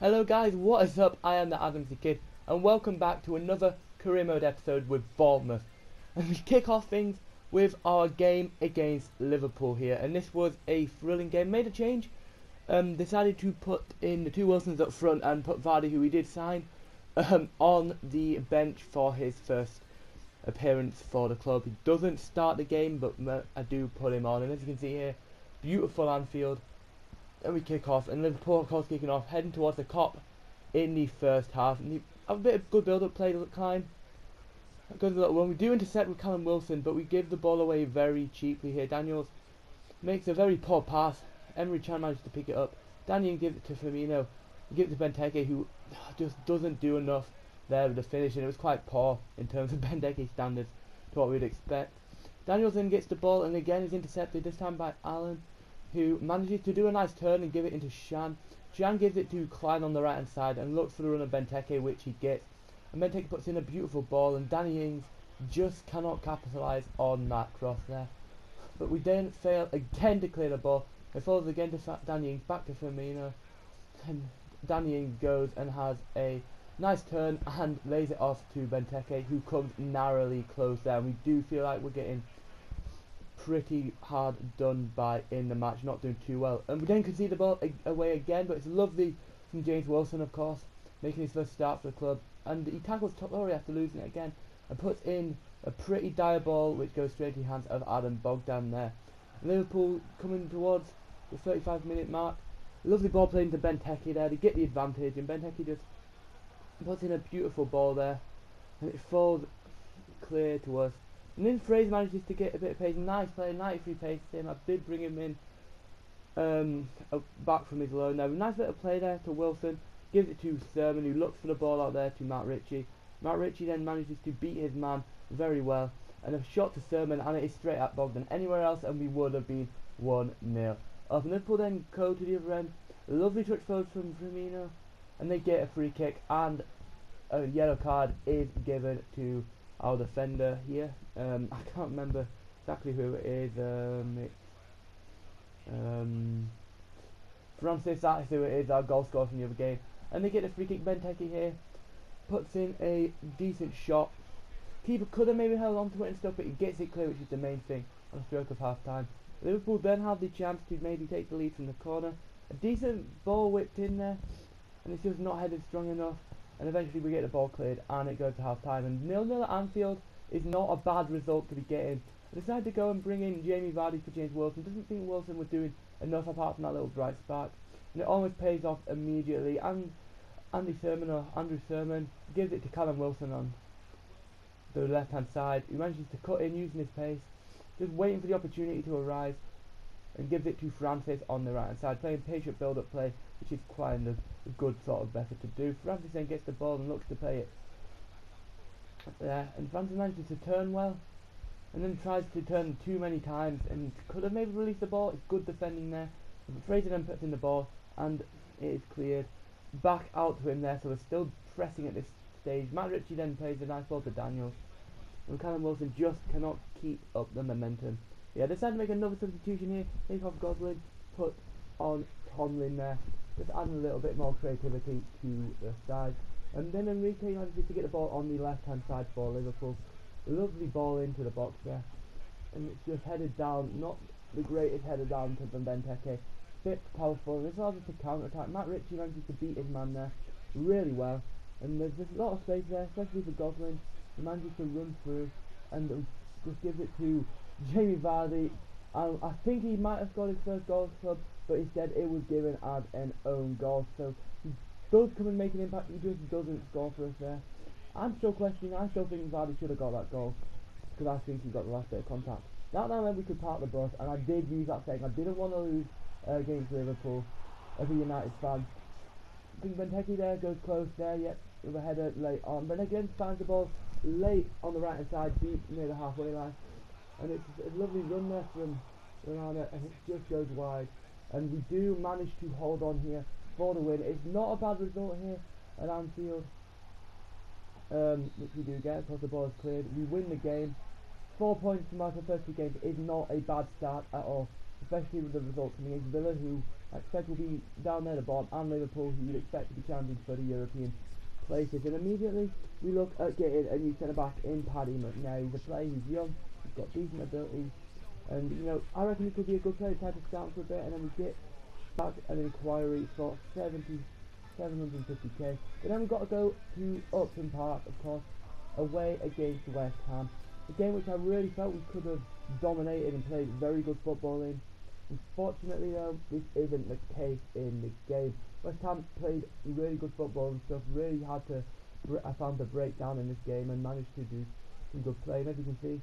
Hello guys, what is up? I am the Adamsy Kid and welcome back to another career mode episode with Bournemouth. And we kick off things with our game against Liverpool here, and this was a thrilling game. Made a change, decided to put in the two Wilsons up front and put Vardy, who we did sign, on the bench for his first appearance for the club. He doesn't start the game, but I do put him on, and as you can see here, beautiful Anfield. And we kick off, and Liverpool of course kicking off, heading towards the Kop in the first half. And have a bit of good build-up play, Klein. Good little one. We do intercept with Callum Wilson, but we give the ball away very cheaply here. Daniels makes a very poor pass. Emery Chan manages to pick it up. Daniel gives it to Firmino. He gives it to Benteke, who just doesn't do enough there with the finish, and it was quite poor in terms of Benteke standards to what we'd expect. Daniels then gets the ball, and again is intercepted, this time by Allen, who manages to do a nice turn and give it into Shan. Shan gives it to Klein on the right hand side and looks for the run of Benteke, which he gets. And Benteke puts in a beautiful ball, and Danny Ings just cannot capitalise on that cross there. But we then fail again to clear the ball. It falls again to Danny Ings, back to Firmino. And Danny Ings goes and has a nice turn and lays it off to Benteke, who comes narrowly close there. And we do feel like we're getting pretty hard done by in the match, not doing too well. And we then concede the ball away again, but it's lovely from James Wilson, of course, making his first start for the club. And he tackles Totori after losing it again and puts in a pretty dire ball which goes straight to the hands of Adam Bogdan there. And Liverpool coming towards the 35-minute mark. Lovely ball playing to Benteke there to get the advantage, and Benteke just puts in a beautiful ball there, and it falls clear to us. And then Fraser manages to get a bit of pace. Nice play, 93 pace to him. I did bring him in back from his loan there. Nice little play there to Wilson. Gives it to Sermon, who looks for the ball out there to Matt Ritchie. Matt Ritchie then manages to beat his man very well. And a shot to Sermon, and it is straight at Bogdan. Anywhere else and we would have been 1-0 up. Liverpool then go to the other end. A lovely touch forward from Firmino. And they get a free kick, and a yellow card is given to our defender here. I can't remember exactly who it is. Francis, that's who it is, our goal scorer from the other game. And they get a free kick. Benteke here puts in a decent shot. Keeper could have maybe held on to it and stuff, but he gets it clear, which is the main thing on a stroke of half time. Liverpool then have the chance to maybe take the lead from the corner. A decent ball whipped in there, and it's just not headed strong enough. And eventually we get the ball cleared and it goes to half time. And 0-0 at Anfield is not a bad result to be getting. I decided to go and bring in Jamie Vardy for James Wilson. Doesn't think Wilson was doing enough apart from that little bright spark. And it almost pays off immediately. And Andrew Sermon gives it to Callum Wilson on the left hand side. He manages to cut in using his pace, just waiting for the opportunity to arise, and gives it to Francis on the right hand side, playing patient build up play, which is quite a good sort of method to do. Francis then gets the ball and looks to play it there, and Francis manages to turn well, and then tries to turn too many times and could have maybe released the ball. It's good defending there, but Fraser then puts in the ball and it is cleared back out to him there, so we're still pressing at this stage. Matt Ritchie then plays a nice ball to Daniels, and Callum Wilson just cannot keep up the momentum. Yeah, they decided to make another substitution here. Take off Goslin, put on Tomlin there, just adding a little bit more creativity to the side. And then Enrique manages to get the ball on the left hand side for Liverpool. Lovely ball into the box there, and it's just headed down, not the greatest header down to Benteke. Bit powerful, and it's hard to counter attack. Matt Ritchie manages to beat his man there really well, and there's just a lot of space there, especially for Goslin. He manages to run through and just gives it to Jamie Vardy. I think he might have scored his first goal club, but instead it was given as an own goal. So he does come and make an impact, he just doesn't score for us there. I'm still questioning, I still think Vardy should have got that goal, because I think he got the last bit of contact. That now then we could park the bus, and I did use that second. I didn't want to lose against Liverpool as a United fan. I think Benteke there goes close there, yep, with a header late on. But again finds the ball late on the right hand side, deep near the halfway line. And it's a lovely run there from Ronaldo, and it just goes wide. And we do manage to hold on here for the win. It's not a bad result here at Anfield, which we do get because the ball is cleared. We win the game. 4 points from our first two games is not a bad start at all, especially with the result coming against Villa, who I expect will be down there at the bottom, and Liverpool, who you'd expect to be champions for the European places. And immediately we look at getting a new centre back in Paddy McNair. He's a player who's young, he's got decent ability, and you know, I reckon he could be a good player. Try to scout for a bit, and then we get back an inquiry for 750k. But then we've got to go to Upton Park, of course, away against West Ham. A game which I really felt we could have dominated and played very good football in. Unfortunately though, this isn't the case in the game. West Ham played really good football and stuff, really had to, I found the breakdown in this game and managed to do some good play. And as you can see,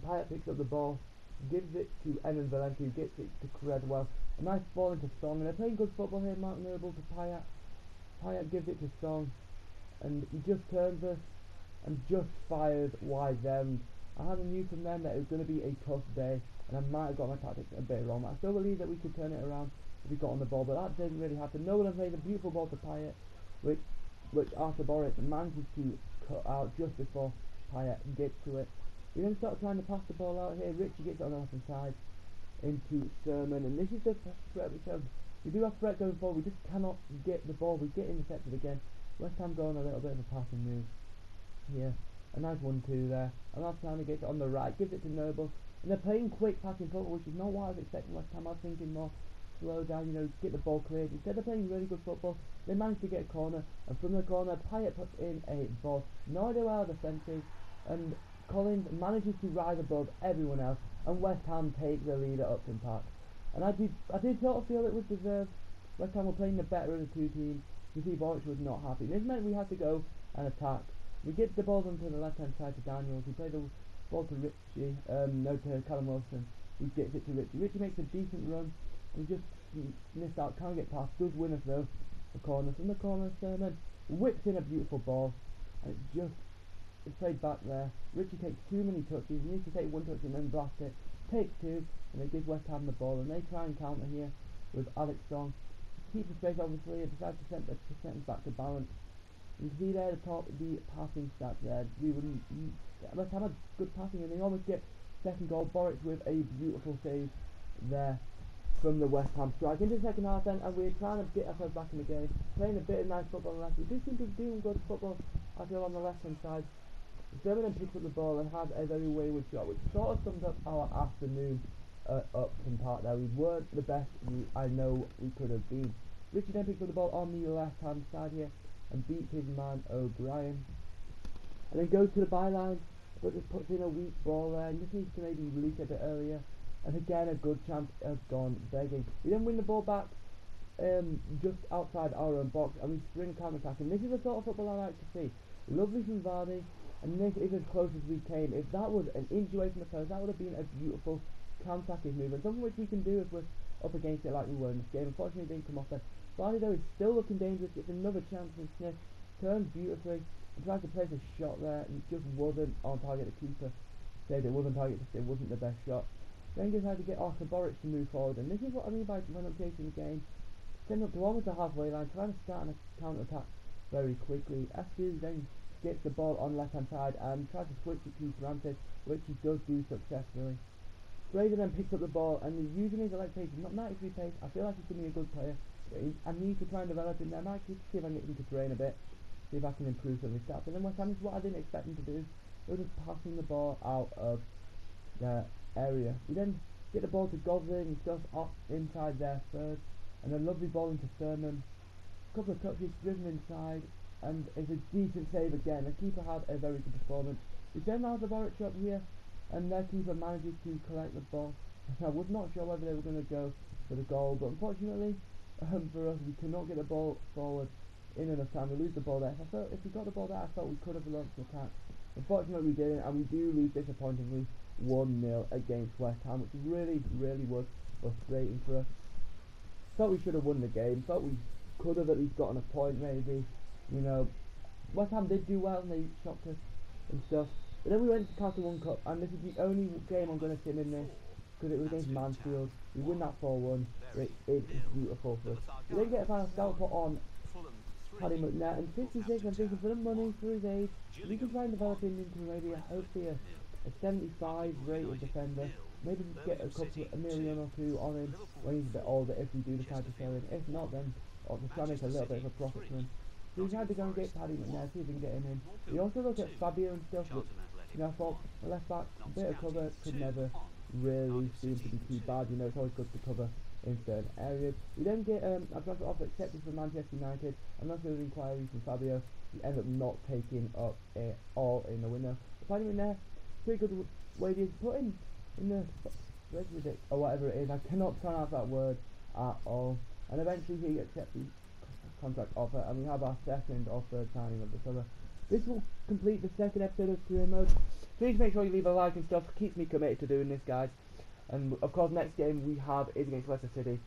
Payet picks up the ball, gives it to Enan Valencia, who gets it to Credwell. A nice ball into Song, and they're playing good football here. Martin Noble to Payet. Payet gives it to Song, and he just turns us and just fires wide them. I had a knew from them that it was going to be a tough day, and I might have got my tactics a bit wrong. I still believe that we could turn it around if we got on the ball, but that didn't really happen. Nolan played a beautiful ball to Payet, which Arthur Boris manages to cut out just before Payet gets to it. We then start trying to pass the ball out here. Richie gets it on the left hand side into Sermon, and this is the threat which we do have threat going forward. We just cannot get the ball. We get intercepted again. West Ham going a little bit of a passing move here. A nice 1-2 there. And last time he gets it on the right, gives it to Noble, and they're playing quick passing football, which is not what I was expecting West Ham. I was thinking more slow down, you know, get the ball cleared. Instead they're playing really good football. They managed to get a corner, and from the corner Payet puts in a ball. No idea where the defence is, and Collins manages to rise above everyone else, and West Ham take the lead at Upton Park. And I did sort of feel it was deserved. West Ham were playing the better of the two teams. You see, Boris was not happy. This meant we had to go and attack. We get the ball onto the left hand side to Daniels. We play the ball to Richie, to Callum Wilson. He gets it to Richie. Richie makes a decent run. We just missed out, can't get past. Does win us though. The corner from the corner. Sermon whips in a beautiful ball, and it's played back there. Richie takes too many touches. He needs to take one touch and then blast it. Takes two, and they give West Ham the ball, and they try and counter here with Alex Song. Keeps the space obviously, and decides to send us back to balance. You can see there at the top the passing stats there. West Ham had good passing, and they almost get second goal. Boris with a beautiful save there from the West Ham strike. Into the second half then, and we're trying to get ourselves back in the game, playing a bit of nice football on the left. We do seem to be doing good football, I feel, on the left hand side. Sermon then picks up the ball and has a very wayward shot, which sort of sums up our afternoon at Upton Park there. We weren't the best I know we could have been. Richie then picks up the ball on the left hand side here and beats his man O'Brien, and then goes to the byline, but just puts in a weak ball there and just needs to maybe release it a bit earlier, and again a good chance has gone begging. We then win the ball back just outside our own box, and we spring counter attack, and this is the sort of football I like to see. Lovely from Vardy, and this is as close as we came. If that was an inch away from the post, that would have been a beautiful counter-attacking move, and something which we can do if we're up against it like we were in this game. Unfortunately it didn't come off there. Vardy though is still looking dangerous, gets another chance, and Smith turns beautifully and tries to place a shot there, and it just wasn't on target. The keeper said it wasn't target, it wasn't the best shot. Then decided to get Arthur Boris to move forward, and this is what I mean by when I'm chasing the game. Send up to almost the halfway line, trying to start a counter-attack very quickly. Askew then gets the ball on left hand side and tries to switch it to Francis, which he does do successfully. Fraser then picks up the ball and he's using his leg pace, not 93 pace. I feel like he's going to be a good player, but I need to try and develop him. I might see if I can get him to train a bit, see if I can improve some of his stats. And then West Ham is what I didn't expect him to do. They were just passing the ball out of the area. We then get the ball to Gosling and stuff off inside their third, and a lovely ball into Sermon. A couple of touches driven inside, and it's a decent save again. The keeper had a very good performance. We then have the Boric up here, and their keeper manages to collect the ball. I was not sure whether they were going to go for the goal, but unfortunately for us, we could not get the ball forward in enough time. We lose the ball there. I felt if we got the ball there, I thought we could have launched an attack. Unfortunately we didn't, and we do lose disappointingly 1-0 against West Ham, which really was frustrating for us. Thought we should have won the game, thought we could have at least gotten a point maybe. You know, West Ham did do well and they shocked us and stuff. But then we went to Castle One Cup, and this is the only game I'm going to sim in this, because it was against Mansfield. We win that 4-1, it is beautiful for us. We then get a final scout put on Paddy McNair, and 66, I'm thinking for the money, for his age, we can try and develop him into maybe hopefully a 75 rated defender. maybe we get a couple a million or two on him when he's a bit older if we do decide to sell him. If not, then we'll try to make a little bit of a profit from him. So we tried to go and get Paddy McNair, see if we can get him in. We also looked at Fabio and stuff, but I thought the left back, a bit of cover could never really seem to be too bad. It's always good to cover in certain areas. We then get a transfer offer accepted from Manchester United, and that's an inquiry from Fabio. We end up not taking up all in the window. Paddy McNair, pretty good wages, put in the or whatever it is. I cannot pronounce that word at all. And eventually he accepts the contract offer, and we have our second or third signing of the summer. This will complete the second episode of Career Mode. Please make sure you leave a like and stuff. Keeps me committed to doing this, guys. And of course, next game we have is against Leicester City.